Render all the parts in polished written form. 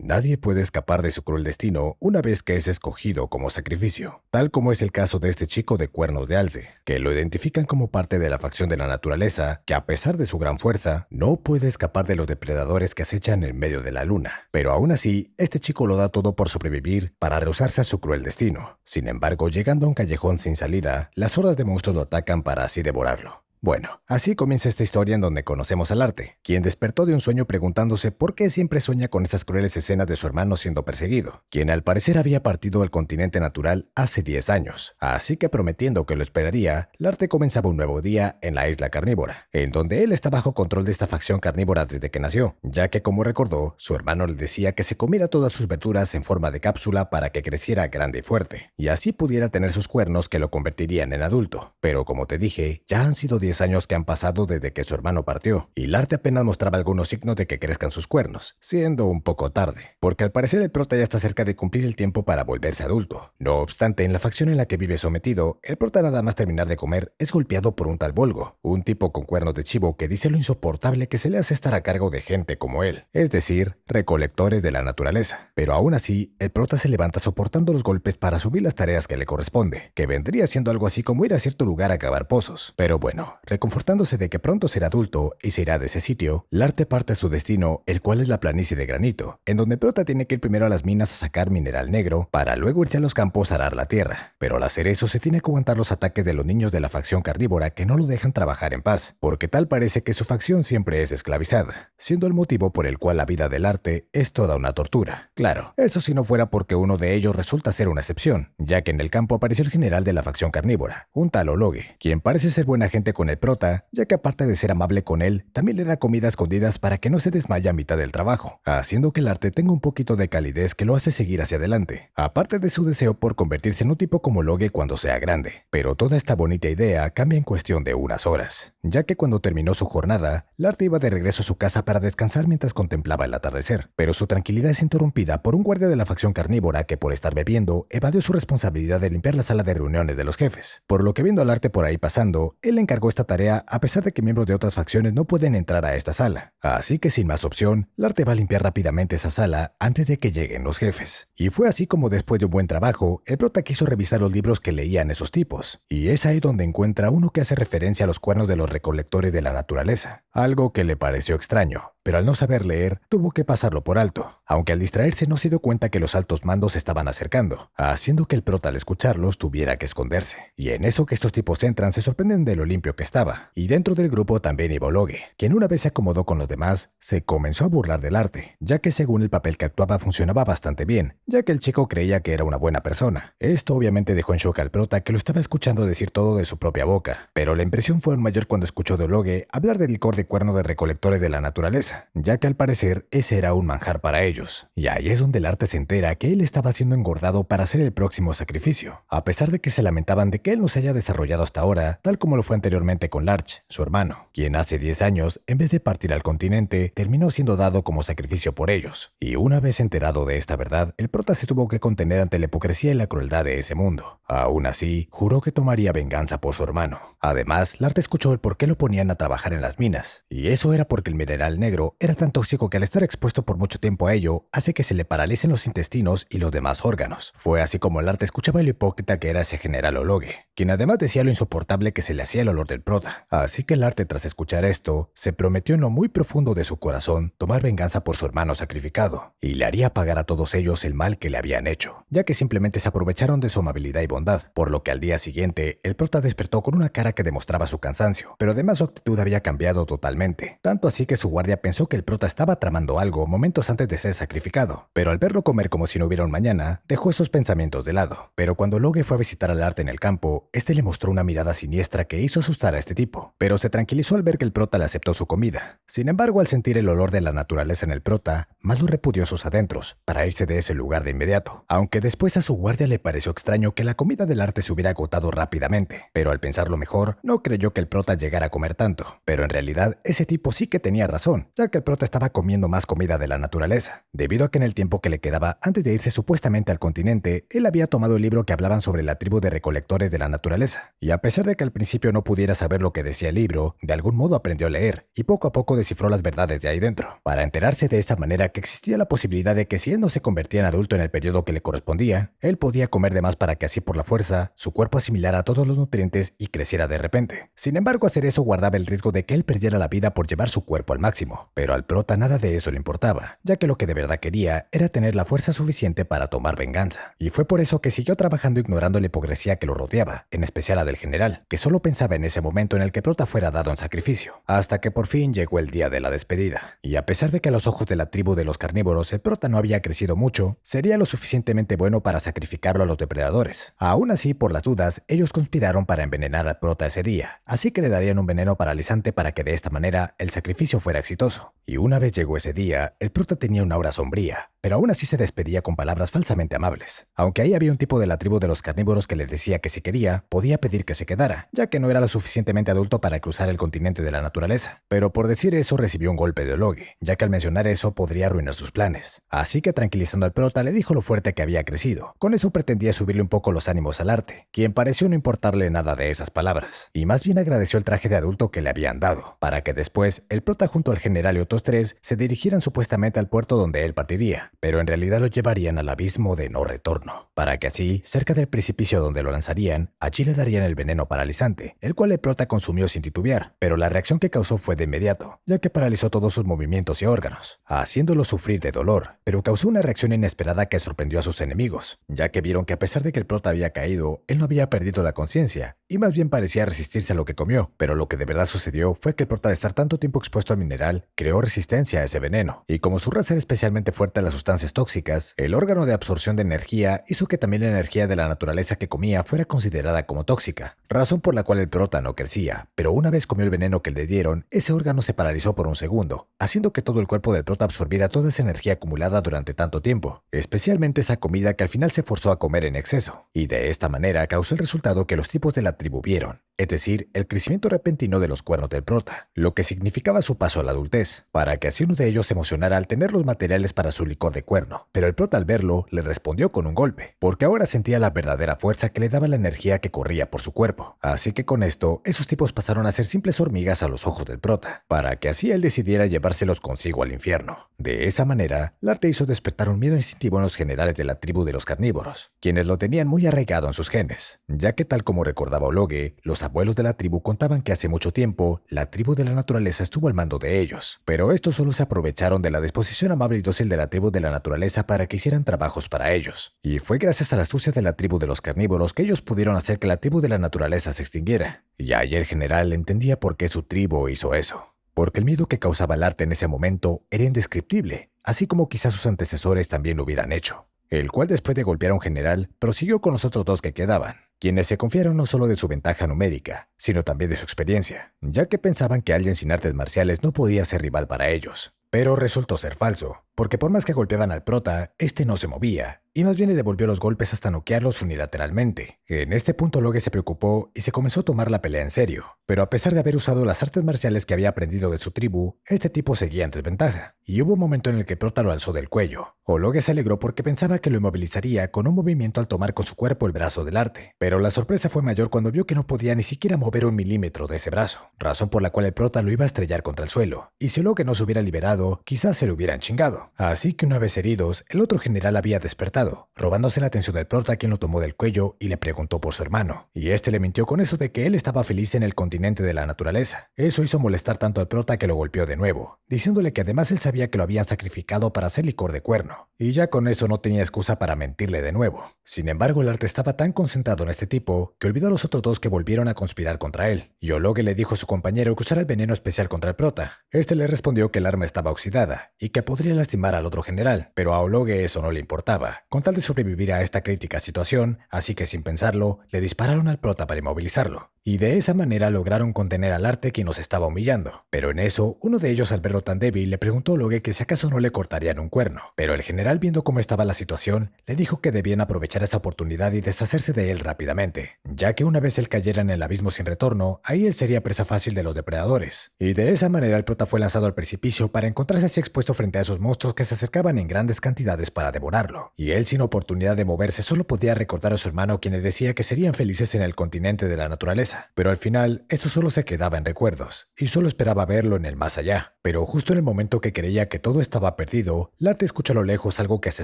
Nadie puede escapar de su cruel destino una vez que es escogido como sacrificio, tal como es el caso de este chico de cuernos de alce, que lo identifican como parte de la facción de la naturaleza, que a pesar de su gran fuerza, no puede escapar de los depredadores que acechan en medio de la luna. Pero aún así, este chico lo da todo por sobrevivir para rehusarse a su cruel destino. Sin embargo, llegando a un callejón sin salida, las hordas de monstruos lo atacan para así devorarlo. Bueno, así comienza esta historia en donde conocemos al Arte, quien despertó de un sueño preguntándose por qué siempre sueña con esas crueles escenas de su hermano siendo perseguido, quien al parecer había partido del continente natural hace 10 años. Así que prometiendo que lo esperaría, el Arte comenzaba un nuevo día en la isla carnívora, en donde él está bajo control de esta facción carnívora desde que nació, ya que como recordó, su hermano le decía que se comiera todas sus verduras en forma de cápsula para que creciera grande y fuerte, y así pudiera tener sus cuernos que lo convertirían en adulto. Pero como te dije, ya han sido 10 años que han pasado desde que su hermano partió, y Larte apenas mostraba algunos signos de que crezcan sus cuernos, siendo un poco tarde, porque al parecer el prota ya está cerca de cumplir el tiempo para volverse adulto. No obstante, en la facción en la que vive sometido, el prota nada más terminar de comer es golpeado por un tal Volgo, un tipo con cuernos de chivo que dice lo insoportable que se le hace estar a cargo de gente como él, es decir, recolectores de la naturaleza. Pero aún así, el prota se levanta soportando los golpes para subir las tareas que le corresponde, que vendría siendo algo así como ir a cierto lugar a cavar pozos. Pero bueno, reconfortándose de que pronto será adulto y se irá de ese sitio, Larte parte a su destino, el cual es la planicie de granito, en donde Prota tiene que ir primero a las minas a sacar mineral negro, para luego irse a los campos a arar la tierra. Pero al hacer eso se tiene que aguantar los ataques de los niños de la facción carnívora que no lo dejan trabajar en paz, porque tal parece que su facción siempre es esclavizada, siendo el motivo por el cual la vida del Arte es toda una tortura. Claro, eso si no fuera porque uno de ellos resulta ser una excepción, ya que en el campo apareció el general de la facción carnívora, un tal Ologue, quien parece ser buena gente con el prota, ya que aparte de ser amable con él, también le da comida a escondidas para que no se desmaye a mitad del trabajo, haciendo que el Arte tenga un poquito de calidez que lo hace seguir hacia adelante, aparte de su deseo por convertirse en un tipo como Ologue cuando sea grande. Pero toda esta bonita idea cambia en cuestión de unas horas, ya que cuando terminó su jornada, el Arte iba de regreso a su casa para descansar mientras contemplaba el atardecer, pero su tranquilidad es interrumpida por un guardia de la facción carnívora que por estar bebiendo evadió su responsabilidad de limpiar la sala de reuniones de los jefes, por lo que viendo al Arte por ahí pasando, él le encargó esta tarea a pesar de que miembros de otras facciones no pueden entrar a esta sala. Así que sin más opción, el Arte va a limpiar rápidamente esa sala antes de que lleguen los jefes. Y fue así como después de un buen trabajo, el prota quiso revisar los libros que leían esos tipos, y es ahí donde encuentra uno que hace referencia a los cuernos de los recolectores de la naturaleza, algo que le pareció extraño, pero al no saber leer, tuvo que pasarlo por alto, aunque al distraerse no se dio cuenta que los altos mandos se estaban acercando, haciendo que el prota al escucharlos tuviera que esconderse. Y en eso que estos tipos entran se sorprenden de lo limpio que estaba, y dentro del grupo también iba Ologue, quien una vez se acomodó con los demás, se comenzó a burlar del Arte, ya que según el papel que actuaba funcionaba bastante bien, ya que el chico creía que era una buena persona. Esto obviamente dejó en shock al prota que lo estaba escuchando decir todo de su propia boca, pero la impresión fue aún mayor cuando escuchó de Ologue hablar del licor de cuerno de recolectores de la naturaleza, ya que al parecer ese era un manjar para ellos. Y ahí es donde el Arte se entera que él estaba siendo engordado para hacer el próximo sacrificio, a pesar de que se lamentaban de que él no se haya desarrollado hasta ahora, tal como lo fue anteriormente con Larch, su hermano, quien hace 10 años, en vez de partir al continente, terminó siendo dado como sacrificio por ellos. Y una vez enterado de esta verdad, el prota se tuvo que contener ante la hipocresía y la crueldad de ese mundo. Aún así, juró que tomaría venganza por su hermano. Además, Larte escuchó el por qué lo ponían a trabajar en las minas, y eso era porque el mineral negro era tan tóxico que al estar expuesto por mucho tiempo a ello, hace que se le paralicen los intestinos y los demás órganos. Fue así como Larte escuchaba lo hipócrita que era ese general Ologue, quien además decía lo insoportable que se le hacía el olor del prota. Así que Larte, tras escuchar esto, se prometió en lo muy profundo de su corazón tomar venganza por su hermano sacrificado, y le haría pagar a todos ellos el mal que le habían hecho, ya que simplemente se aprovecharon de su amabilidad y bondad, por lo que al día siguiente, el prota despertó con una cara que demostraba su cansancio, pero además su actitud había cambiado totalmente, tanto así que su guardia pensó que el prota estaba tramando algo momentos antes de ser sacrificado, pero al verlo comer como si no hubiera un mañana, dejó esos pensamientos de lado. Pero cuando Ologue fue a visitar al Arte en el campo, este le mostró una mirada siniestra que hizo asustar a este tipo, pero se tranquilizó al ver que el prota le aceptó su comida. Sin embargo, al sentir el olor de la naturaleza en el prota, más lo repudió sus adentros, para irse de ese lugar de inmediato, aunque después a su guardia le pareció extraño que la comida del Arte se hubiera agotado rápidamente, pero al pensarlo mejor, no creyó que el prota llegara a comer tanto, pero en realidad ese tipo sí que tenía razón, ya que el prota estaba comiendo más comida de la naturaleza, debido a que en el tiempo que le quedaba antes de irse supuestamente al continente, él había tomado el libro que hablaban sobre la tribu de recolectores de la naturaleza, y a pesar de que al principio no pudiera saber lo que decía el libro, de algún modo aprendió a leer, y poco a poco descifró las verdades de ahí dentro, para enterarse de esa manera que existía la posibilidad de que si él no se convertía en adulto en el periodo que le correspondía, él podía comer de más para que así por la fuerza, su cuerpo asimilara todos los nutrientes y creciera de repente. Sin embargo, hacer eso guardaba el riesgo de que él perdiera la vida por llevar su cuerpo al máximo, pero al prota nada de eso le importaba, ya que lo que de verdad quería era tener la fuerza suficiente para tomar venganza. Y fue por eso que siguió trabajando ignorando la hipocresía que lo rodeaba, en especial la del general, que solo pensaba en ese momento en el que prota fuera dado en sacrificio, hasta que por fin llegó el día de la despedida. Y a pesar de que a los ojos de la tribu de los carnívoros el prota no había crecido mucho, sería lo suficientemente bueno para sacrificarlo a los depredadores. Aún así, por las dudas, ellos conspiraron para envenenar al prota ese día, así que le darían un veneno paralizante para que de esta manera el sacrificio fuera exitoso. Y una vez llegó ese día, el prota tenía una aura sombría, pero aún así se despedía con palabras falsamente amables. Aunque ahí había un tipo de la tribu de los carnívoros que le decía que si quería, podía pedir que se quedara, ya que no era lo suficientemente adulto para cruzar el continente de la naturaleza. Pero por decir eso recibió un golpe de Ologue, ya que al mencionar eso podría arruinar sus planes. Así que tranquilizando al prota le dijo lo fuerte que había crecido. Con eso pretendía subirle un poco los ánimos al arte, quien pareció no importarle nada de esas palabras, y más bien agradeció el traje de adulto que le habían dado, para que después el prota junto al general y otros tres se dirigieran supuestamente al puerto donde él partiría, pero en realidad lo llevarían al abismo de no retorno, para que así, cerca del precipicio donde lo lanzarían, allí le darían el veneno paralizante, el cual el prota consumió sin titubear, pero la reacción que causó fue de inmediato, ya que paralizó todos sus movimientos y órganos, haciéndolo sufrir de dolor, pero causó una reacción inesperada que sorprendió a sus enemigos, ya que vieron que a pesar de que el prota había caído, él no había perdido la conciencia, y más bien parecía resistirse a lo que comió, pero lo que de verdad sucedió fue que el prota de estar tanto tiempo expuesto al mineral, creó resistencia a ese veneno, y como su raza era especialmente fuerte a las sustancias tóxicas, el órgano de absorción de energía hizo que también la energía de la naturaleza que comía fuera considerada como tóxica, razón por la cual el prota no crecía, pero una vez comió el veneno que le dieron, ese órgano se paralizó por un segundo, haciendo que todo el cuerpo del prota absorbiera toda esa energía acumulada durante tanto tiempo, especialmente esa comida que al final se forzó a comer en exceso, y de esta manera causó el resultado que los tipos de la tribu vieron, es decir, el crecimiento repentino de los cuernos del prota, lo que significaba su paso a la adultez, para que así uno de ellos se emocionara al tener los materiales para su licor de cuerno, pero el prota al verlo le respondió con un golpe, porque ahora sentía la verdadera fuerza que le daba la energía que corría por su cuerpo, así que con esto, esos tipos pasaron a ser simples hormigas a los ojos del prota, para que así él decidiera llevárselos consigo al infierno. De esa manera, Larte hizo despertar un miedo instintivo en los generales de la tribu de los carnívoros, quienes lo tenían muy arraigado en sus genes, ya que tal como recordaba Ologue, los abuelos de la tribu contaban que hace mucho tiempo, la tribu de la naturaleza estuvo al mando de ellos, pero estos solo se aprovecharon de la disposición amable y dócil de la tribu de la naturaleza para que hicieran trabajos para ellos, y fue gracias a la astucia de la tribu de los carnívoros que ellos pudieron hacer que la tribu de la naturaleza se extinguiera, y ahí el general entendía por qué su tribu hizo eso. Porque el miedo que causaba el arte en ese momento era indescriptible, así como quizás sus antecesores también lo hubieran hecho, el cual después de golpear a un general, prosiguió con los otros dos que quedaban, quienes se confiaron no solo de su ventaja numérica, sino también de su experiencia, ya que pensaban que alguien sin artes marciales no podía ser rival para ellos. Pero resultó ser falso, porque por más que golpeaban al prota, este no se movía, y más bien le devolvió los golpes hasta noquearlos unilateralmente. En este punto Ologue se preocupó y se comenzó a tomar la pelea en serio, pero a pesar de haber usado las artes marciales que había aprendido de su tribu, este tipo seguía en desventaja, y hubo un momento en el que prota lo alzó del cuello. Ologue se alegró porque pensaba que lo inmovilizaría con un movimiento al tomar con su cuerpo el brazo del arte, pero la sorpresa fue mayor cuando vio que no podía ni siquiera mover un milímetro de ese brazo, razón por la cual el prota lo iba a estrellar contra el suelo, y si Ologue no se hubiera liberado, quizás se lo hubieran chingado. Así que una vez heridos, el otro general había despertado, robándose la atención del prota, quien lo tomó del cuello y le preguntó por su hermano, y este le mintió con eso de que él estaba feliz en el continente de la naturaleza. Eso hizo molestar tanto al prota que lo golpeó de nuevo, diciéndole que además él sabía que lo habían sacrificado para hacer licor de cuerno, y ya con eso no tenía excusa para mentirle de nuevo. Sin embargo, el arte estaba tan concentrado en este tipo que olvidó a los otros dos que volvieron a conspirar contra él, y Ologue le dijo a su compañero que usara el veneno especial contra el prota. Este le respondió que el arma estaba oxidada y que podría lastimar lastimar al otro general, pero a Ologe eso no le importaba, con tal de sobrevivir a esta crítica situación, así que sin pensarlo, le dispararon al prota para inmovilizarlo. Y de esa manera lograron contener al Arte quien los estaba humillando. Pero en eso, uno de ellos al verlo tan débil le preguntó a Ologe que si acaso no le cortarían un cuerno. Pero el general, viendo cómo estaba la situación, le dijo que debían aprovechar esa oportunidad y deshacerse de él rápidamente, ya que una vez él cayera en el abismo sin retorno, ahí él sería presa fácil de los depredadores. Y de esa manera el prota fue lanzado al precipicio para encontrarse así expuesto frente a esos monstruos que se acercaban en grandes cantidades para devorarlo. Y él, sin oportunidad de moverse, solo podía recordar a su hermano, quien le decía que serían felices en el continente de la naturaleza. Pero al final, eso solo se quedaba en recuerdos, y solo esperaba verlo en el más allá. Pero justo en el momento que creía que todo estaba perdido, Larte escucha a lo lejos algo que se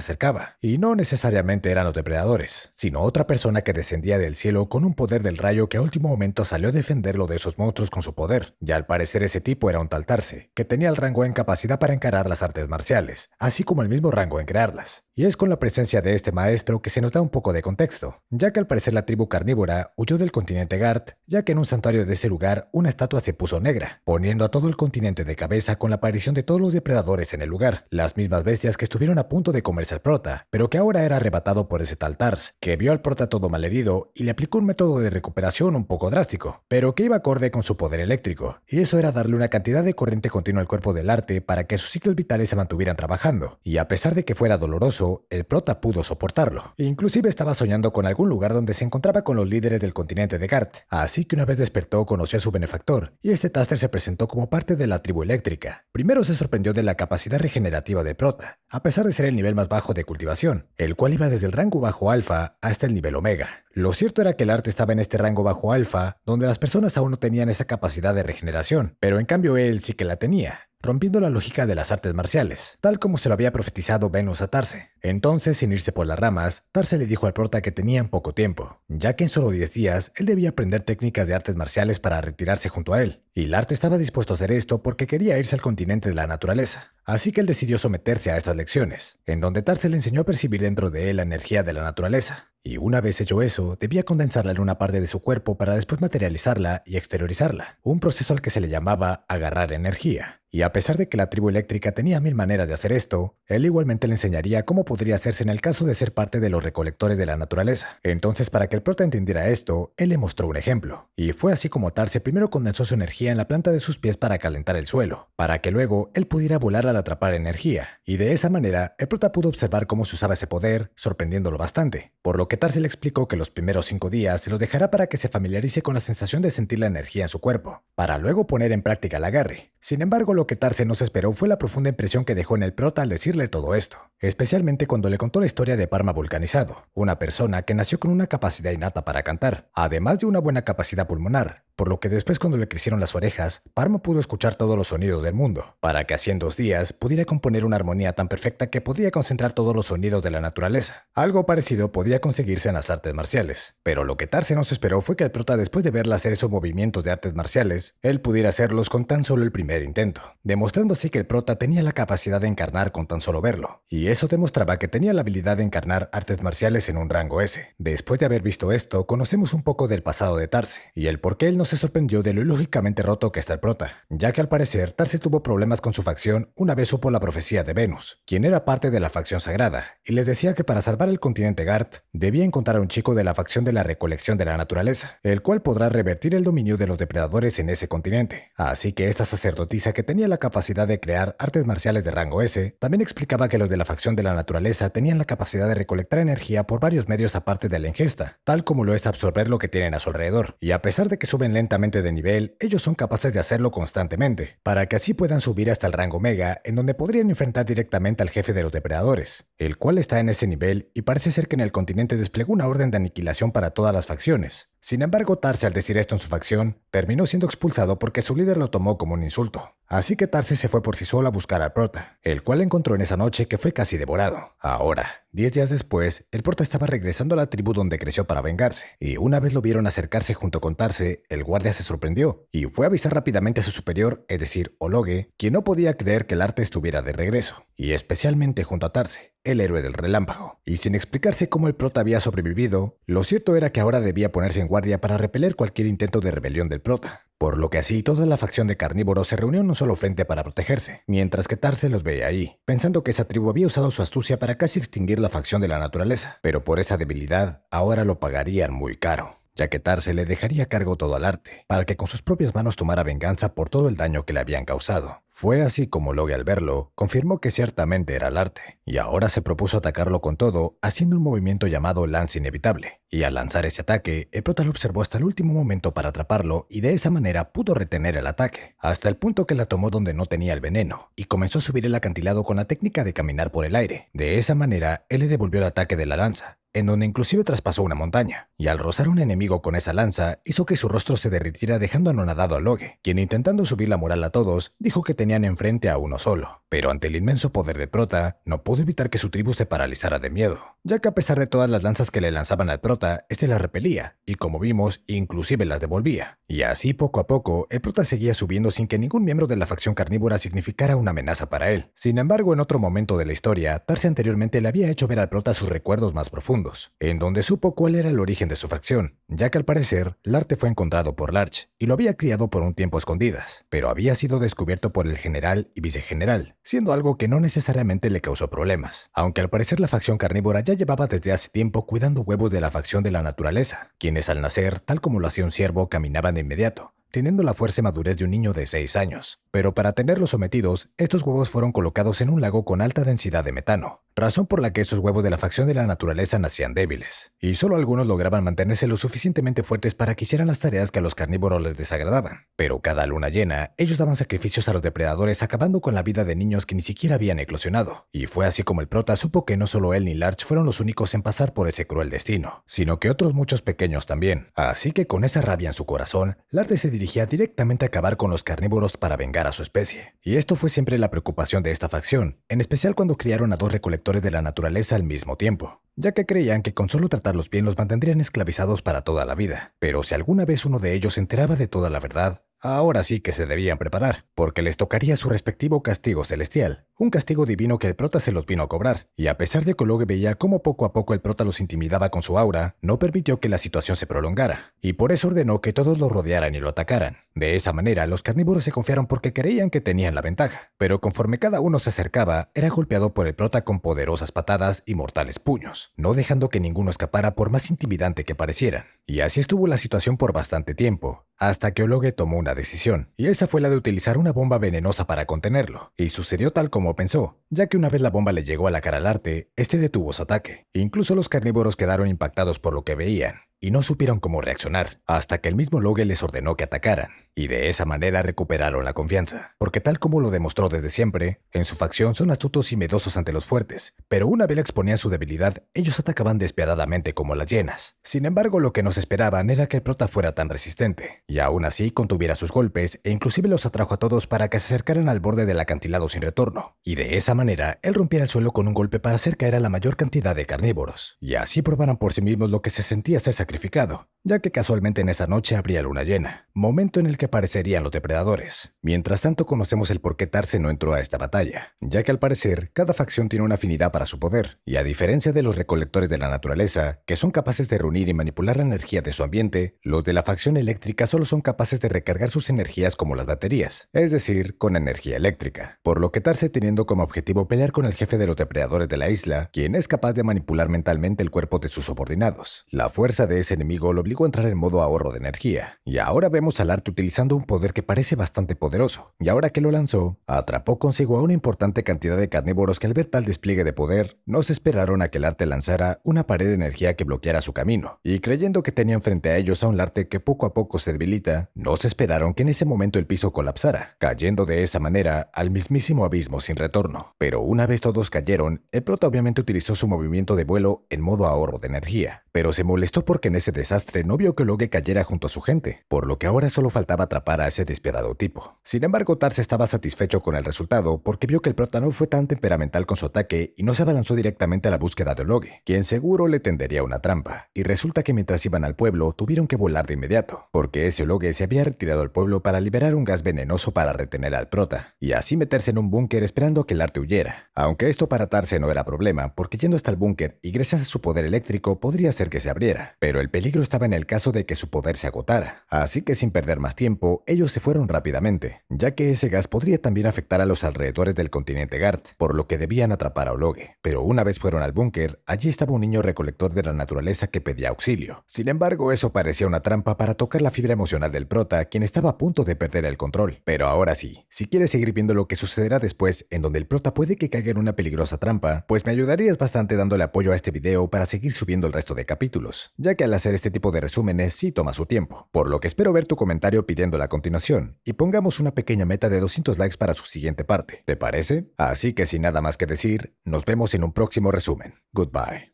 acercaba, y no necesariamente eran los depredadores, sino otra persona que descendía del cielo con un poder del rayo que a último momento salió a defenderlo de esos monstruos con su poder. Y al parecer ese tipo era un tal Tarse, que tenía el rango en capacidad para encarar las artes marciales, así como el mismo rango en crearlas. Y es con la presencia de este maestro que se nota un poco de contexto, ya que al parecer la tribu carnívora huyó del continente Gart, ya que en un santuario de ese lugar una estatua se puso negra, poniendo a todo el continente de cabeza con la aparición de todos los depredadores en el lugar, las mismas bestias que estuvieron a punto de comerse al prota, pero que ahora era arrebatado por ese tal Tars, que vio al prota todo malherido y le aplicó un método de recuperación un poco drástico, pero que iba acorde con su poder eléctrico, y eso era darle una cantidad de corriente continua al cuerpo del Arte para que sus ciclos vitales se mantuvieran trabajando, y a pesar de que fuera doloroso, el prota pudo soportarlo. Inclusive estaba soñando con algún lugar donde se encontraba con los líderes del continente de Gart, así que una vez despertó conoció a su benefactor, y este Taster se presentó como parte de la tribu eléctrica. Primero se sorprendió de la capacidad regenerativa de prota, a pesar de ser el nivel más bajo de cultivación, el cual iba desde el rango bajo alfa hasta el nivel omega. Lo cierto era que el Arte estaba en este rango bajo alfa, donde las personas aún no tenían esa capacidad de regeneración, pero en cambio él sí que la tenía, rompiendo la lógica de las artes marciales, tal como se lo había profetizado Venus a Tarse. Entonces, sin irse por las ramas, Tarse le dijo al prota que tenían poco tiempo, ya que en solo 10 días él debía aprender técnicas de artes marciales para retirarse junto a él, y el Arte estaba dispuesto a hacer esto porque quería irse al continente de la naturaleza. Así que él decidió someterse a estas lecciones, en donde Tarse le enseñó a percibir dentro de él la energía de la naturaleza. Y una vez hecho eso, debía condensarla en una parte de su cuerpo para después materializarla y exteriorizarla, un proceso al que se le llamaba agarrar energía. Y a pesar de que la tribu eléctrica tenía 1000 maneras de hacer esto, él igualmente le enseñaría cómo podría hacerse en el caso de ser parte de los recolectores de la naturaleza. Entonces, para que el prota entendiera esto, él le mostró un ejemplo. Y fue así como Tarse primero condensó su energía en la planta de sus pies para calentar el suelo, para que luego él pudiera volar al atrapar energía. Y de esa manera, el prota pudo observar cómo se usaba ese poder, sorprendiéndolo bastante. Por lo que Tarse le explicó que los primeros 5 días se los dejará para que se familiarice con la sensación de sentir la energía en su cuerpo, para luego poner en práctica el agarre. Sin embargo, lo que Tarse no se esperó fue la profunda impresión que dejó en el prota al decirle todo esto, especialmente cuando le contó la historia de Parma Vulcanizado, una persona que nació con una capacidad innata para cantar, además de una buena capacidad pulmonar, por lo que después cuando le crecieron las orejas, Parma pudo escuchar todos los sonidos del mundo, para que así en 2 días pudiera componer una armonía tan perfecta que podía concentrar todos los sonidos de la naturaleza. Algo parecido podía conseguirse en las artes marciales, pero lo que Tarse no se esperó fue que el prota, después de verla hacer esos movimientos de artes marciales, él pudiera hacerlos con tan solo el primer intento, demostrando así que el prota tenía la capacidad de encarnar con tan solo verlo, y eso demostraba que tenía la habilidad de encarnar artes marciales en un rango S. Después de haber visto esto, conocemos un poco del pasado de Tarse, y el por qué él no se sorprendió de lo ilógicamente roto que está el prota, ya que al parecer Tarse tuvo problemas con su facción una vez supo la profecía de Venus, quien era parte de la facción sagrada, y les decía que para salvar el continente Gart, debía encontrar a un chico de la facción de la recolección de la naturaleza, el cual podrá revertir el dominio de los depredadores en ese continente. Así que esta sacerdotisa, que tenía la capacidad de crear artes marciales de rango S, también explicaba que los de la facción de la naturaleza tenían la capacidad de recolectar energía por varios medios aparte de la ingesta, tal como lo es absorber lo que tienen a su alrededor, y a pesar de que suben lentamente de nivel, ellos son capaces de hacerlo constantemente, para que así puedan subir hasta el rango Mega, en donde podrían enfrentar directamente al jefe de los depredadores, el cual está en ese nivel y parece ser que en el continente desplegó una orden de aniquilación para todas las facciones. Sin embargo, Tarse, al decir esto en su facción, terminó siendo expulsado porque su líder lo tomó como un insulto. Así que Tarse se fue por sí solo a buscar al prota, el cual encontró en esa noche que fue casi devorado. Ahora, 10 días después, el prota estaba regresando a la tribu donde creció para vengarse, y una vez lo vieron acercarse junto con Tarse, el guardia se sorprendió, y fue a avisar rápidamente a su superior, es decir, Ologe, quien no podía creer que el Arte estuviera de regreso, y especialmente junto a Tarse. el héroe del relámpago. Y sin explicarse cómo el prota había sobrevivido, lo cierto era que ahora debía ponerse en guardia para repeler cualquier intento de rebelión del prota. Por lo que así toda la facción de carnívoros se reunió en un solo frente para protegerse, mientras que Tarse los veía ahí, pensando que esa tribu había usado su astucia para casi extinguir la facción de la naturaleza, pero por esa debilidad ahora lo pagarían muy caro, ya que Tarse le dejaría a cargo todo al arte, para que con sus propias manos tomara venganza por todo el daño que le habían causado. Fue así como Logue, al verlo, confirmó que ciertamente era el arte, y ahora se propuso atacarlo con todo, haciendo un movimiento llamado lance inevitable. Y al lanzar ese ataque, el prota lo observó hasta el último momento para atraparlo, y de esa manera pudo retener el ataque, hasta el punto que la tomó donde no tenía el veneno, y comenzó a subir el acantilado con la técnica de caminar por el aire. De esa manera, él le devolvió el ataque de la lanza, en donde inclusive traspasó una montaña, y al rozar a un enemigo con esa lanza, hizo que su rostro se derritiera dejando anonadado a Logue, quien intentando subir la moral a todos, dijo que tenían enfrente a uno solo. Pero ante el inmenso poder de prota, no pudo evitar que su tribu se paralizara de miedo, ya que a pesar de todas las lanzas que le lanzaban al prota, este las repelía, y como vimos, inclusive las devolvía. Y así poco a poco, el prota seguía subiendo sin que ningún miembro de la facción carnívora significara una amenaza para él. Sin embargo, en otro momento de la historia, Tarse anteriormente le había hecho ver al prota sus recuerdos más profundos, en donde supo cuál era el origen de su facción, ya que al parecer, Larte fue encontrado por Larch, y lo había criado por un tiempo a escondidas, pero había sido descubierto por el general y vicegeneral, siendo algo que no necesariamente le causó problemas, aunque al parecer la facción carnívora ya llevaba desde hace tiempo cuidando huevos de la facción de la naturaleza, quienes al nacer, tal como lo hacía un ciervo, caminaban de inmediato, teniendo la fuerza y madurez de un niño de 6 años. Pero para tenerlos sometidos, estos huevos fueron colocados en un lago con alta densidad de metano, razón por la que esos huevos de la facción de la naturaleza nacían débiles, y solo algunos lograban mantenerse lo suficientemente fuertes para que hicieran las tareas que a los carnívoros les desagradaban. Pero cada luna llena, ellos daban sacrificios a los depredadores, acabando con la vida de niños que ni siquiera habían eclosionado. Y fue así como el prota supo que no solo él ni Larch fueron los únicos en pasar por ese cruel destino, sino que otros muchos pequeños también. Así que con esa rabia en su corazón, Larch se dirigía directamente a acabar con los carnívoros para vengar a su especie. Y esto fue siempre la preocupación de esta facción, en especial cuando criaron a 2 recolectores de la naturaleza al mismo tiempo, ya que creían que con solo tratarlos bien los mantendrían esclavizados para toda la vida. Pero si alguna vez uno de ellos se enteraba de toda la verdad, ahora sí que se debían preparar, porque les tocaría su respectivo castigo celestial, un castigo divino que el prota se los vino a cobrar, y a pesar de que Logue veía cómo poco a poco el prota los intimidaba con su aura, no permitió que la situación se prolongara, y por eso ordenó que todos lo rodearan y lo atacaran. De esa manera, los carnívoros se confiaron porque creían que tenían la ventaja, pero conforme cada uno se acercaba, era golpeado por el prota con poderosas patadas y mortales puños, no dejando que ninguno escapara por más intimidante que parecieran. Y así estuvo la situación por bastante tiempo, hasta que Logue tomó una decisión, y esa fue la de utilizar una bomba venenosa para contenerlo, y sucedió tal como pensó, ya que una vez la bomba le llegó a la cara al arte, este detuvo su ataque. Incluso los carnívoros quedaron impactados por lo que veían, y no supieron cómo reaccionar, hasta que el mismo Logue les ordenó que atacaran, y de esa manera recuperaron la confianza, porque tal como lo demostró desde siempre, en su facción son astutos y miedosos ante los fuertes, pero una vez exponían su debilidad, ellos atacaban despiadadamente como las hienas. Sin embargo, lo que no se esperaban era que el prota fuera tan resistente, y aún así contuviera sus golpes, e inclusive los atrajo a todos para que se acercaran al borde del acantilado sin retorno, y de esa manera, él rompiera el suelo con un golpe para hacer caer a la mayor cantidad de carnívoros, y así probaran por sí mismos lo que se sentía ser sacrificado, ya que casualmente en esa noche habría luna llena, momento en el que aparecerían los depredadores. Mientras tanto, conocemos el por qué Tarse no entró a esta batalla, ya que al parecer, cada facción tiene una afinidad para su poder, y a diferencia de los recolectores de la naturaleza, que son capaces de reunir y manipular la energía de su ambiente, los de la facción eléctrica solo son capaces de recargar sus energías como las baterías, es decir, con energía eléctrica. Por lo que Tarse, teniendo como objetivo pelear con el jefe de los depredadores de la isla, quien es capaz de manipular mentalmente el cuerpo de sus subordinados. La fuerza de ese enemigo lo obligó a entrar en modo ahorro de energía, y ahora vemos al Arte utilizando un poder que parece bastante poderoso, y ahora que lo lanzó, atrapó consigo a una importante cantidad de carnívoros que al ver tal despliegue de poder, no se esperaron a que el Arte lanzara una pared de energía que bloqueara su camino, y creyendo que tenían frente a ellos a un Arte que poco a poco se debilita, no se esperaron que en ese momento el piso colapsara, cayendo de esa manera al mismísimo abismo sin retorno. Pero una vez todos cayeron, el prota obviamente utilizó su movimiento de vuelo en modo ahorro de energía, pero se molestó porque en ese desastre no vio que Logue cayera junto a su gente, por lo que ahora solo faltaba atrapar a ese despiadado tipo. Sin embargo, Tarse estaba satisfecho con el resultado porque vio que el prota no fue tan temperamental con su ataque y no se abalanzó directamente a la búsqueda de Logue, quien seguro le tendería una trampa. Y resulta que mientras iban al pueblo, tuvieron que volar de inmediato, porque ese Logue se había retirado al pueblo para liberar un gas venenoso para retener al prota, y así meterse en un búnker esperando que el arte huyera. Aunque esto para Tarse no era problema, porque yendo hasta el búnker y gracias a su poder eléctrico podría hacer que se abriera, pero el peligro estaba en el caso de que su poder se agotara. Así que sin perder más tiempo, ellos se fueron rápidamente, ya que ese gas podría también afectar a los alrededores del continente Gart, por lo que debían atrapar a Ologue. Pero una vez fueron al búnker, allí estaba un niño recolector de la naturaleza que pedía auxilio. Sin embargo, eso parecía una trampa para tocar la fibra emocional del prota, quien estaba a punto de perder el control. Pero ahora sí, si quieres seguir viendo lo que sucederá después, en donde el prota puede que caiga en una peligrosa trampa, pues me ayudarías bastante dándole apoyo a este video para seguir subiendo el resto de capítulos, ya que al hacer este tipo de resúmenes sí toma su tiempo, por lo que espero ver tu comentario pidiéndola a continuación, y pongamos una pequeña meta de 200 likes para su siguiente parte, ¿te parece? Así que sin nada más que decir, nos vemos en un próximo resumen. Goodbye.